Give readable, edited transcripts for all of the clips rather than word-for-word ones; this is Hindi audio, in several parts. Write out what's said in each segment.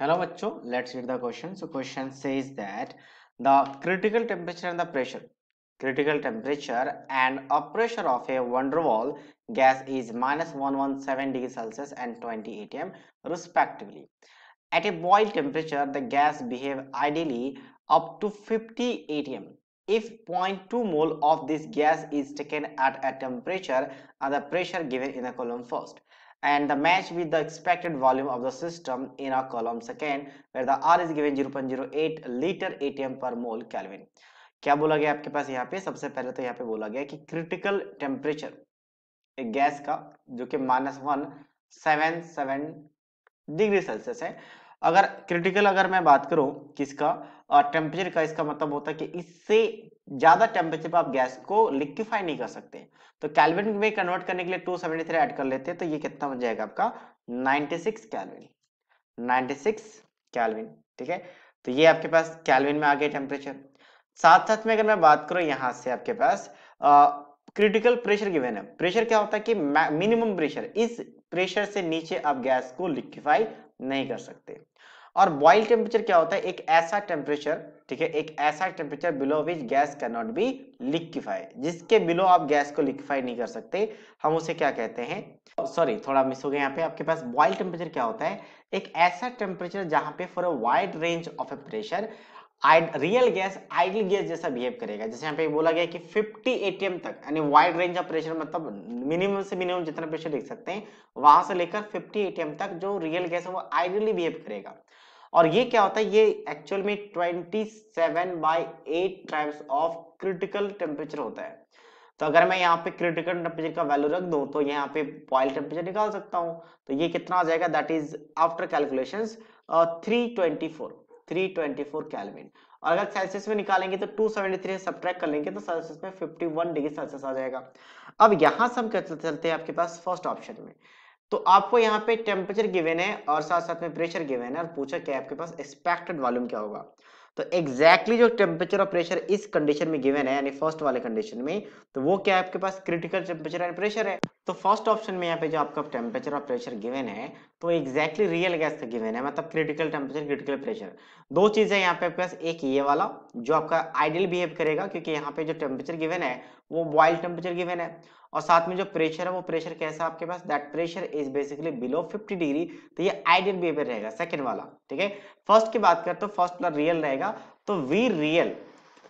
Hello बच्चों, let's read the question. So question says that the critical temperature and the pressure of a van der Waals gas is minus 117 degrees Celsius and 20 atm respectively. At a boil temperature, the gas behave ideally up to 50 atm. If 0.2 mole of this gas is taken at a temperature and the pressure given in the column first, and the match with the expected volume of the system in a column second, where the R is given 0.08 liter atm per mole Kelvin. क्या बोला गया आपके पास यहाँ पे? सबसे पहले तो यहाँ पे बोला गया कि क्रिटिकल टेम्परेचर एक गैस का जो कि -177 डिग्री सेल्सियस है। अगर क्रिटिकल अगर मैं बात करूं किसका टेम्परेचर का, इसका मतलब होता है कि इससे ज्यादा टेम्परेचर पर आप गैस को लिक्विफाई नहीं कर सकते। तो केल्विन में कन्वर्ट करने के लिए 273 ऐड कर लेते हैं, तो ये कितना बन जाएगा आपका 96 केल्विन। 96 केल्विन, ठीक है। तो ये आपके पास केल्विन में आ गया टेम्परेचर। साथ साथ में अगर मैं बात करूं यहां से आपके पास क्रिटिकल प्रेशर गिवन है। प्रेशर क्या होता है कि मिनिमम प्रेशर, इस प्रेशर से नीचे आप गैस को लिक्विफाई नहीं कर सकते। और बॉइल टेम्परेचर क्या होता है? एक ऐसा टेम्परेचर, ठीक है, एक ऐसा temperature below which gas can not be liquefy, जिसके बिलो आप गैस को लिक्विफाई नहीं कर सकते, हम उसे क्या कहते हैं? सॉरी, थोड़ा मिस हो गया यहाँ पे। आपके पास बॉइल टेम्परेचर क्या होता है? एक ऐसा टेम्परेचर जहां पे for a wide range of A pressure real gas ideal gas जैसा बिहेव करेगा। जैसे यहाँ पे बोला गया कि 50 एटीएम तक, यानी वाइड रेंज ऑफ प्रेशर, मतलब मिनिमम से मिनिमम जितना प्रेशर देख सकते हैं वहां से लेकर 50 एटीएम तक जो रियल गैस है वो आइडियली बिहेव करेगा। और ये क्या होता है? ये एक्चुअल में 27/8 टाइम्स ऑफ क्रिटिकल टेम्परेचर होता है। तो अगर मैं यहाँ पे क्रिटिकल टेम्परेचर का वैल्यू रख दूं तो यहाँ पे बॉइल टेम्परेचर निकाल सकता हूँ। तो ये कितना आ जाएगा? That is after calculations 324 kelvin. और अगर सेल्सियस में निकालेंगे तो 273 सब्ट्रैक्ट कर लेंगे तो सेल्सियस में 51 डिग्री सेल्सियस आ जाएगा। अब यहां से हम चलते हैं आपके पास फर्स्ट ऑप्शन में। तो आपको यहाँ पे टेम्परेचर गिवन है और साथ साथ में प्रेशर गिवन है और पूछा क्या है आपके पास एक्सपेक्टेड वॉल्यूम क्या होगा। तो एग्जैक्टली जो टेम्परेचर और प्रेशर इस कंडीशन में गिवन है, यानी फर्स्ट वाले कंडीशन में, तो वो क्या है आपके पास? क्रिटिकल टेम्परेचर एंड प्रेशर है। तो फर्स्ट ऑप्शन में यहाँ पे जो आपका टेम्परेचर और प्रेशर गिवन है तो एग्जैक्टली रियल गैस का गिवन है, मतलब क्रिटिकल टेम्परेचर क्रिटिकल प्रेशर। दो चीजें यहाँ पे आपके पास, एक ये वाला जो आपका आइडियल बिहेव करेगा क्योंकि यहाँ पे जो टेम्परेचर गिवन है वो बॉइल टेम्परेचर गिवन है, और साथ में जो प्रेशर है वो प्रेशर कैसा आपके पास? That pressure is basically below 50 degree. तो ये आइडियल बिहेवियर रहेगा सेकंड वाला, ठीक है। फर्स्ट की बात करते तो फर्स्ट वाला रियल रहेगा, तो वी रियल,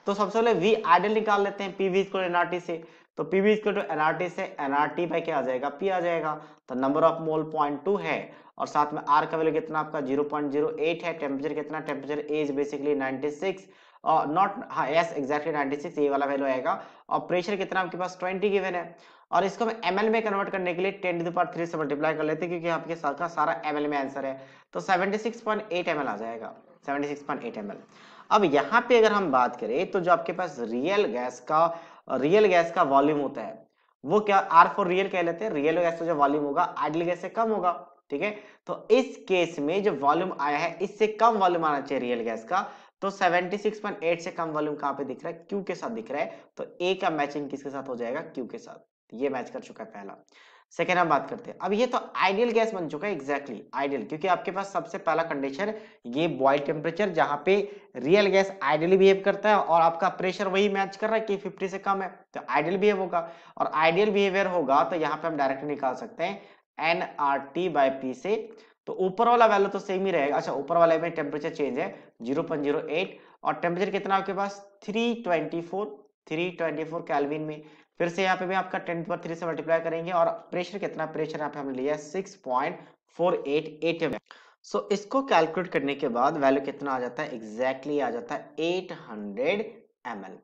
तो सबसे पहले वी आइडियल निकाल लेते हैं, पीवी इक्वल एनआरटी से। तो पीवी इक्वल टू एनआरटी से एनआरटी बाय क्या आ जाएगा? पी आ जाएगा। तो नंबर ऑफ मोल 0.2 है और साथ में आर का वैल्यू कितना आपका 0.08 है। टेम्परेचर कितना? टेम्परेचर इज बेसिकली 96, नॉट, हाँ यस एग्जैक्टली 96, ये वाला वैल्यू आएगा। और प्रेशर कितना आपके पास 20 गिवन है। और इसको हम एमएल में कन्वर्ट करने के लिए 10⁻³ से मल्टीप्लाई कर लेते हैं क्योंकि आपके साथ का सारा एमएल में आंसर है। तो 76.8 ml आ जाएगा, 76.8 ml। अब यहाँ पे अगर हम बात करें तो जो आपके पास रियल गैस का वॉल्यूम होता है वो क्या? आर फॉर रियल कह लेते हैं। रियल गैस का जो वॉल्यूम होगा आइडियल गैस से कम होगा, ठीक है। तो इस केस में जो वॉल्यूम आया है इससे कम वॉल्यूम आना चाहिए रियल गैस का। तो 76.8 से कम वॉल्यूम कहां पे दिख रहा है? क्यू के साथ दिख रहा है। तो ए का मैचिंग किसके साथ हो जाएगा? क्यू के साथ। ये मैच कर चुका है पहला। सेकेंड हम बात करते हैं, अब ये तो आइडियल गैस बन चुका है, एग्जैक्टली आइडियल, क्योंकि आपके पास सबसे पहला कंडीशन ये बॉइल टेम्परेचर जहां पे रियल गैस आइडियली बिहेव करता है और आपका प्रेशर वही मैच कर रहा है कि 50 से कम है, तो आइडियल बिहेव होगा। और आइडियल बिहेवियर होगा तो यहाँ पे हम डायरेक्टली निकाल सकते हैं nRT/P से। तो ऊपर वाला वैल्यू तो सेम ही रहेगा। अच्छा, ऊपर वाले में टेम्परेचर चेंज है 0.08 और टेम्परेचर कितना आपके पास 324 केल्विन में। फिर से यहाँ पे भी आपका 10⁻³ से मल्टीप्लाई करेंगे और प्रेशर कितना? प्रेशर यहाँ पे हमने लिया 6.48 atm। सो इसको कैलकुलेट करने के बाद वैल्यू कितना आ जाता है? एग्जैक्टली आ जाता है 800 ml,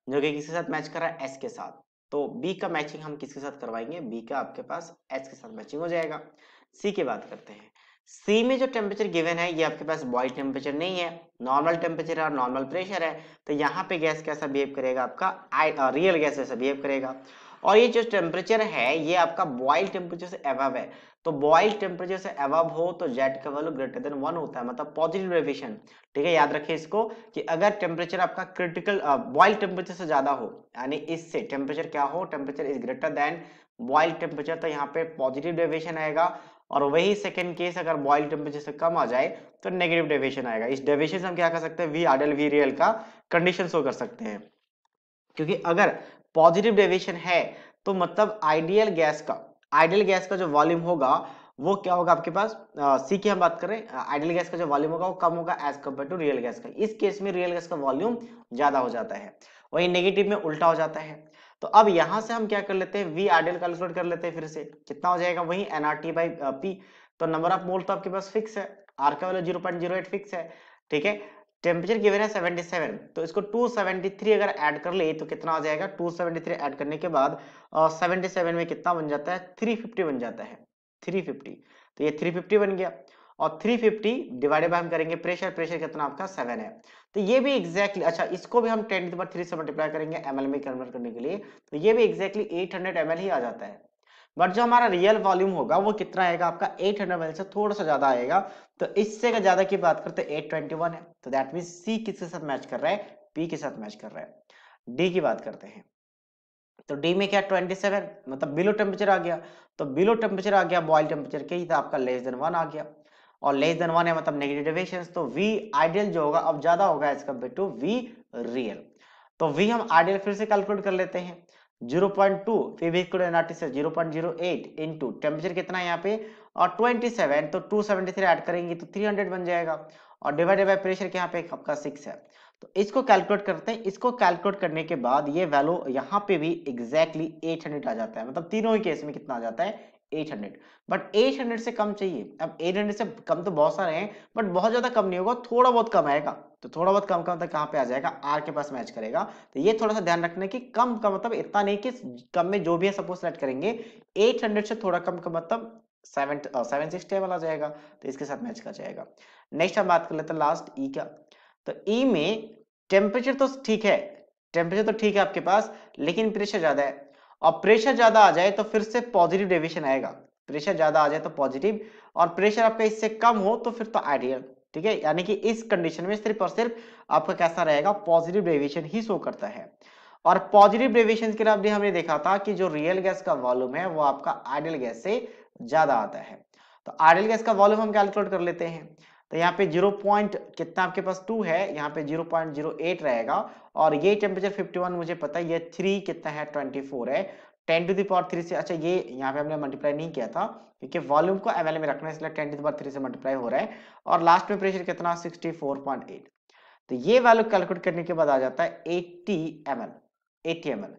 जो कि किसके साथ मैच कर रहा है? एस के साथ। तो बी का मैचिंग हम किसके साथ करवाएंगे? बी का आपके पास एच के साथ मैचिंग हो जाएगा। सी की बात करते हैं। सी में जो टेम्परेचर गिवन है ये आपके पास बॉइल टेम्परेचर नहीं है, नॉर्मल टेम्परेचर और नॉर्मल प्रेशर है। तो यहाँ पे गैस कैसा बिहेव करेगा? आपका रियल गैस जैसा बिहेव करेगा। और ये जो टेम्परेचर है ये आपका बॉइल टेम्परेचर से अबव है। तो बॉइल टेम्परेचर से अबव हो तो जेड का वैल्यू ग्रेटर देन 1 होता है, मतलब पॉजिटिव डेविएशन, ठीक है। याद रखिए इसको कि अगर टेम्परेचर आपका क्रिटिकल बॉइल टेम्परेचर से ज्यादा हो, यानी इससे टेम्परेचर क्या हो? Temperature is greater than boil temperature, तो यहाँ पे पॉजिटिव डेविएशन आएगा। और वही सेकंड केस अगर बॉइल टेम्परेचर से कम आ जाए तो नेगेटिव डेविएशन आएगा। इस डेविएशन से हम क्या कर सकते हैं, वी आइडियल वी रियल का कंडीशन शो कर सकते हैं। क्योंकि अगर पॉजिटिव डेविएशन है तो मतलब आइडियल गैस का जो वॉल्यूम होगा वो क्या होगा आपके पास, सी की हम बात करें, आइडियल गैस का जो वॉल्यूम होगा वो कम होगा as compare to real gas का। इस केस में रियल गैस का वॉल्यूम ज्यादा हो जाता है, वही नेगेटिव में उल्टा हो जाता है। तो अब यहां से हम क्या कर लेते हैं, वी आइडियल कैलकुलेट कर लेते हैं, फिर से कितना हो जाएगा वही nRT बाई पी। तो नंबर ऑफ मोल तो आपके पास फिक्स है, आर का वैल्यू 0.08 फिक्स है, ठीक है। टेम्परेचर गिवन है 77, तो इसको 273 अगर ऐड कर ले तो कितना आ जाएगा, 273 ऐड करने के बाद 77 में कितना बन जाता है, 350 बन जाता है, 350। तो ये 350 बन गया, और 350 डिवाइडेड बाय हम करेंगे प्रेशर, प्रेशर कितना आपका 7 है। तो ये भी एग्जैक्टली अच्छा, इसको भी हम 10⁻³ से मल्टीप्लाई करेंगे ml में कन्वर्ट करने के लिए, तो ये भी एग्जैक्टली 800 ml ही आ जाता है। बट जो हमारा रियल वॉल्यूम होगा वो कितना आएगा आपका, 800 ml से थोड़ा सा ज्यादा आएगा। तो इससे अगर ज्यादा की बात करते 821 है, तो दैट मीन सी किसके साथ मैच कर रहा है, पी के साथ मैच कर रहा है। डी की बात करते हैं, तो डी में क्या 27 मतलब बिलो टेम्परेचर आ गया, तो बिलो टेम्परेचर आ गया बॉइल टेम्परेचर के ही, तो आपका लेस देन 1 आ गया, और लेस देन 1 है मतलब नेगेटिव डेविएशन, तो वी आइडियल जो होगा अब ज्यादा होगा as compare to V real. तो वी हम आइडियल फिर से कैलकुलेट कर लेते हैं, 0.2 फिर भी इक्वल nRT से 0.08 इनटू टेम्परेचर कितना है यहाँ पे और 27, तो 273 ऐड करेंगे तो 300 बन जाएगा, और डिवाइडेड बाय प्रेशर के यहाँ पे आपका 6 है। तो इसको कैलकुलेट करते हैं, इसको कैलकुलेट करने के बाद ये वैल्यू यहाँ पे भी एग्जैक्टली 800 आ जाता है, मतलब तीनों ही केस में कितना आ जाता है 800। बट 800 से कम चाहिए, अब 800 से कम तो बहुत सारे हैं बट बहुत ज्यादा कम नहीं होगा, थोड़ा बहुत कम आएगा। तो थोड़ा बहुत कम का मतलब कहाँ पे आ जाएगा, आर के पास मैच करेगा। तो ये थोड़ा सा ध्यान रखना कि कम का मतलब इतना नहीं कि कम में जो भी है सपोज सेलेक्ट करेंगे, 800 से थोड़ा कम का मतलब 760 वाला आ जाएगा, तो इसके साथ मैच कर जाएगा। नेक्स्ट हम बात कर लेते हैं लास्ट ई का। तो ई में टेम्परेचर तो ठीक है, टेम्परेचर तो ठीक है आपके पास, लेकिन प्रेशर ज्यादा है, और प्रेशर ज्यादा आ जाए तो फिर से पॉजिटिव डेविएशन आएगा। प्रेशर ज्यादा आ जाए तो पॉजिटिव, और प्रेशर आपका इससे कम हो तो फिर तो आइडियल, ठीक है। यानी कि इस कंडीशन में सिर्फ और सिर्फ आपका कैसा रहेगा, पॉजिटिव डेविएशन ही शो करता है। और पॉजिटिव डेविएशन के लिए हमने देखा था कि जो रियल गैस का वॉल्यूम है वो आपका आइडियल गैस से ज्यादा आता है। तो आइडियल गैस का वॉल्यूम हम कैलकुलेट कर लेते हैं, तो यहाँ पे 0 पॉइंट कितना आपके पास 2 है, यहाँ पे 0.08 रहेगा, और ये टेम्परेचर 51 मुझे पता है, ये 3 कितना है 24 है, 10⁻³ से, अच्छा ये यहाँ पे हमने मल्टीप्लाई नहीं किया था क्योंकि वॉल्यूम को ml में रखना है, इसलिए 10⁻³ से मल्टीप्लाई हो रहा है, और लास्ट में प्रेशर कितना 64.8। तो ये वैल्यू कैलकुलेट करने के बाद आ जाता है 80 ml, 80 ml।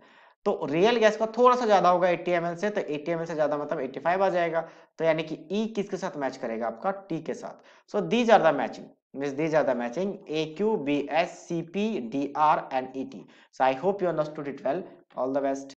तो रियल गैस का थोड़ा सा ज्यादा होगा 80 ml से, तो 80 ml से ज्यादा मतलब 85 आ जाएगा। तो यानी कि ई किसके साथ मैच करेगा आपका, टी के साथ। So these are the matching, means these are the matching AQ, BS, CP, DR and ET. So I hope you understood it well. All the best.